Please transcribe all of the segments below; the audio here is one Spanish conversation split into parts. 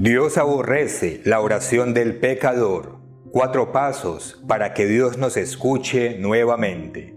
Dios aborrece la oración del pecador. 4 pasos para que Dios nos escuche nuevamente.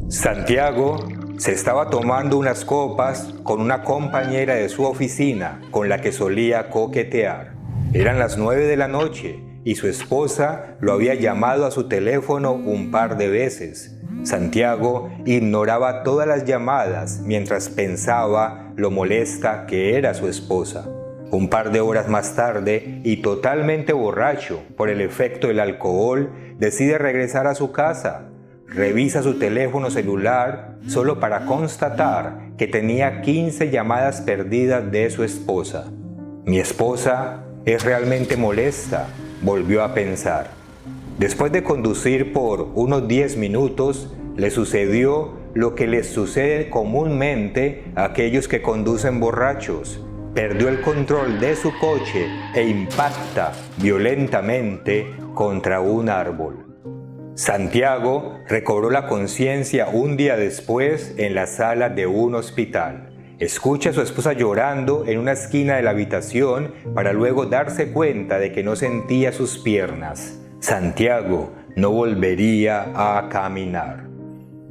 Santiago se estaba tomando unas copas con una compañera de su oficina con la que solía coquetear. Eran las 9 de la noche y su esposa lo había llamado a su teléfono un par de veces. Santiago ignoraba todas las llamadas mientras pensaba lo molesta que era su esposa. Un par de horas más tarde, y totalmente borracho por el efecto del alcohol, decide regresar a su casa. Revisa su teléfono celular solo para constatar que tenía 15 llamadas perdidas de su esposa. Mi esposa es realmente molesta, volvió a pensar. Después de conducir por unos 10 minutos, le sucedió lo que les sucede comúnmente a aquellos que conducen borrachos. Perdió el control de su coche e impacta violentamente contra un árbol. Santiago recobró la conciencia un día después en la sala de un hospital. Escucha a su esposa llorando en una esquina de la habitación para luego darse cuenta de que no sentía sus piernas. Santiago no volvería a caminar.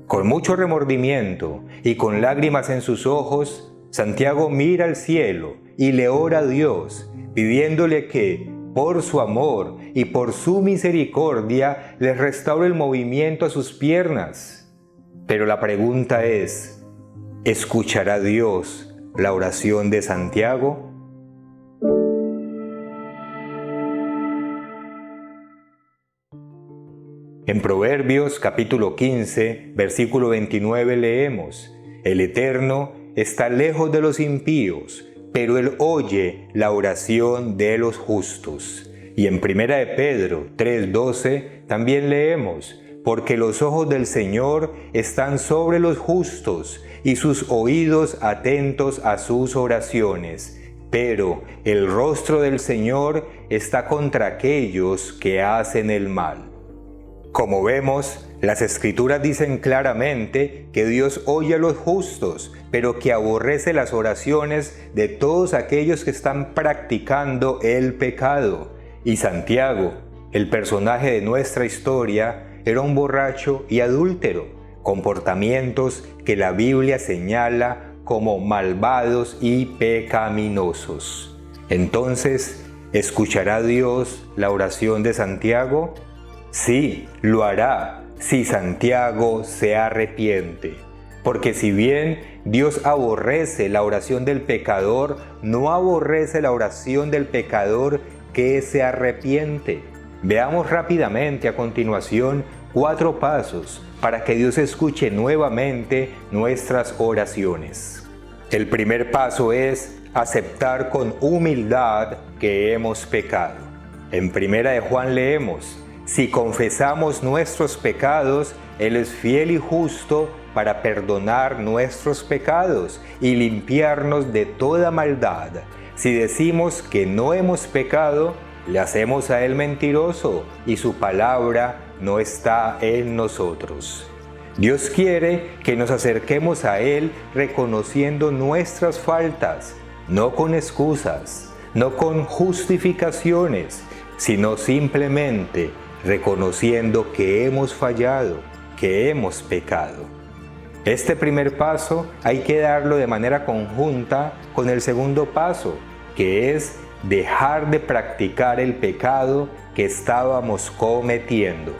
Con mucho remordimiento y con lágrimas en sus ojos, Santiago mira al cielo y le ora a Dios, pidiéndole que, por su amor y por su misericordia, le restaure el movimiento a sus piernas. Pero la pregunta es, ¿escuchará Dios la oración de Santiago? En Proverbios capítulo 15, versículo 29 leemos, «El Eterno está lejos de los impíos, pero Él oye la oración de los justos». Y en 1 de Pedro 3:12 también leemos, «Porque los ojos del Señor están sobre los justos y sus oídos atentos a sus oraciones, pero el rostro del Señor está contra aquellos que hacen el mal». Como vemos, las Escrituras dicen claramente que Dios oye a los justos, pero que aborrece las oraciones de todos aquellos que están practicando el pecado. Y Santiago, el personaje de nuestra historia, era un borracho y adúltero, comportamientos que la Biblia señala como malvados y pecaminosos. Entonces, ¿escuchará Dios la oración de Santiago? Sí, lo hará si Santiago se arrepiente. Porque si bien Dios aborrece la oración del pecador, no aborrece la oración del pecador que se arrepiente. Veamos rápidamente a continuación 4 pasos para que Dios escuche nuevamente nuestras oraciones. El primer paso es aceptar con humildad que hemos pecado. En 1 de Juan leemos, «Si confesamos nuestros pecados, Él es fiel y justo para perdonar nuestros pecados y limpiarnos de toda maldad. Si decimos que no hemos pecado, le hacemos a Él mentiroso y su palabra no está en nosotros». Dios quiere que nos acerquemos a Él reconociendo nuestras faltas, no con excusas, no con justificaciones, sino simplemente reconociendo que hemos fallado, que hemos pecado. Este primer paso hay que darlo de manera conjunta con el segundo paso, que es dejar de practicar el pecado que estábamos cometiendo.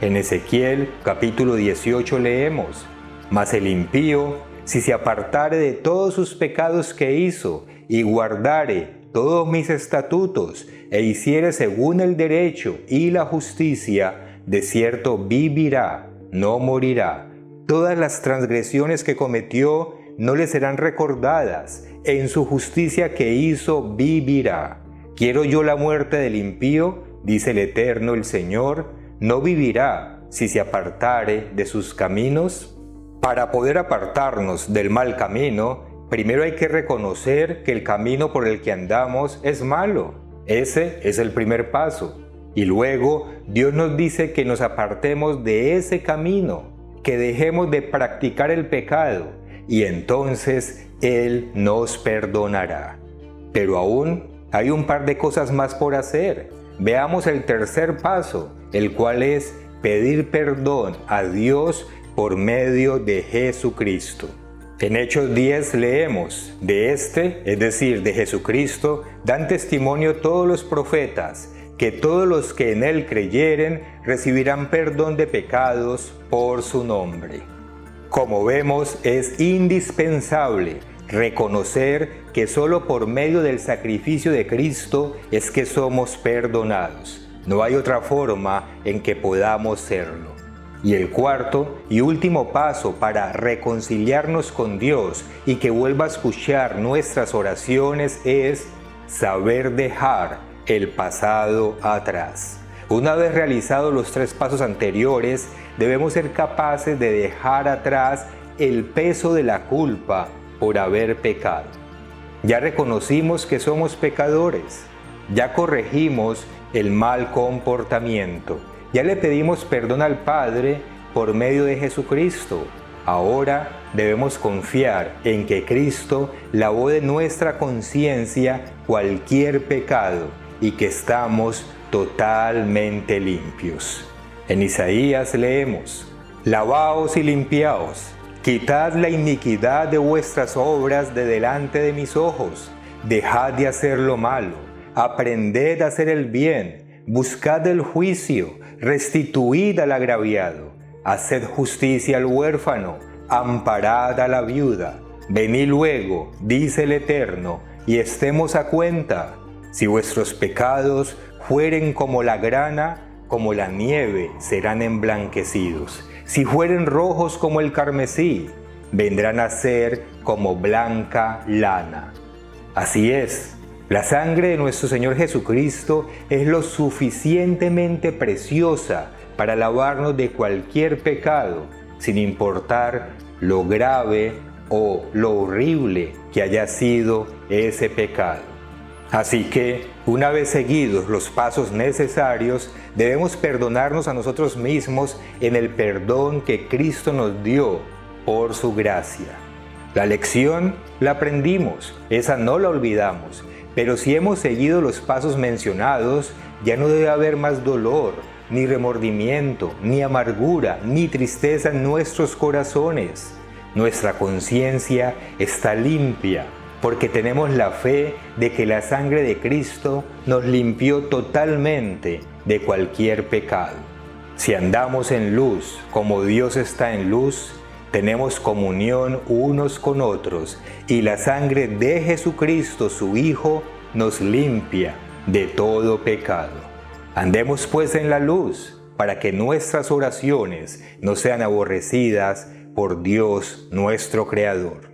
En Ezequiel capítulo 18 leemos, «Mas el impío, si se apartare de todos sus pecados que hizo y guardare todos mis estatutos e hiciere según el derecho y la justicia, de cierto vivirá, no morirá. Todas las transgresiones que cometió no le serán recordadas, en su justicia que hizo vivirá. ¿Quiero yo la muerte del impío? Dice el Eterno el Señor, no vivirá si se apartare de sus caminos». Para poder apartarnos del mal camino, primero hay que reconocer que el camino por el que andamos es malo. Ese es el primer paso. Y luego Dios nos dice que nos apartemos de ese camino, que dejemos de practicar el pecado, y entonces Él nos perdonará. Pero aún hay un par de cosas más por hacer. Veamos el tercer paso, el cual es pedir perdón a Dios por medio de Jesucristo. En Hechos 10 leemos, de este, es decir, de Jesucristo, dan testimonio todos los profetas, que todos los que en él creyeren recibirán perdón de pecados por su nombre. Como vemos, es indispensable reconocer que solo por medio del sacrificio de Cristo es que somos perdonados. No hay otra forma en que podamos serlo. Y el cuarto y último paso para reconciliarnos con Dios y que vuelva a escuchar nuestras oraciones es saber dejar el pasado atrás. Una vez realizados los 3 pasos anteriores, debemos ser capaces de dejar atrás el peso de la culpa por haber pecado. Ya reconocimos que somos pecadores, ya corregimos el mal comportamiento, ya le pedimos perdón al Padre por medio de Jesucristo. Ahora debemos confiar en que Cristo lavó de nuestra conciencia cualquier pecado y que estamos totalmente limpios. En Isaías leemos, lavaos y limpiaos, quitad la iniquidad de vuestras obras de delante de mis ojos, dejad de hacer lo malo, aprended a hacer el bien, buscad el juicio, restituid al agraviado, haced justicia al huérfano, amparad a la viuda. Venid luego, dice el Eterno, y estemos a cuenta. Si vuestros pecados fueren como la grana, como la nieve serán emblanquecidos. Si fueren rojos como el carmesí, vendrán a ser como blanca lana. Así es, la sangre de nuestro Señor Jesucristo es lo suficientemente preciosa para lavarnos de cualquier pecado, sin importar lo grave o lo horrible que haya sido ese pecado. Así que, una vez seguidos los pasos necesarios, debemos perdonarnos a nosotros mismos en el perdón que Cristo nos dio por su gracia. La lección la aprendimos, esa no la olvidamos, pero si hemos seguido los pasos mencionados, ya no debe haber más dolor, ni remordimiento, ni amargura, ni tristeza en nuestros corazones. Nuestra conciencia está limpia, porque tenemos la fe de que la sangre de Cristo nos limpió totalmente de cualquier pecado. Si andamos en luz como Dios está en luz, tenemos comunión unos con otros y la sangre de Jesucristo, su Hijo, nos limpia de todo pecado. Andemos pues en la luz para que nuestras oraciones no sean aborrecidas por Dios nuestro Creador.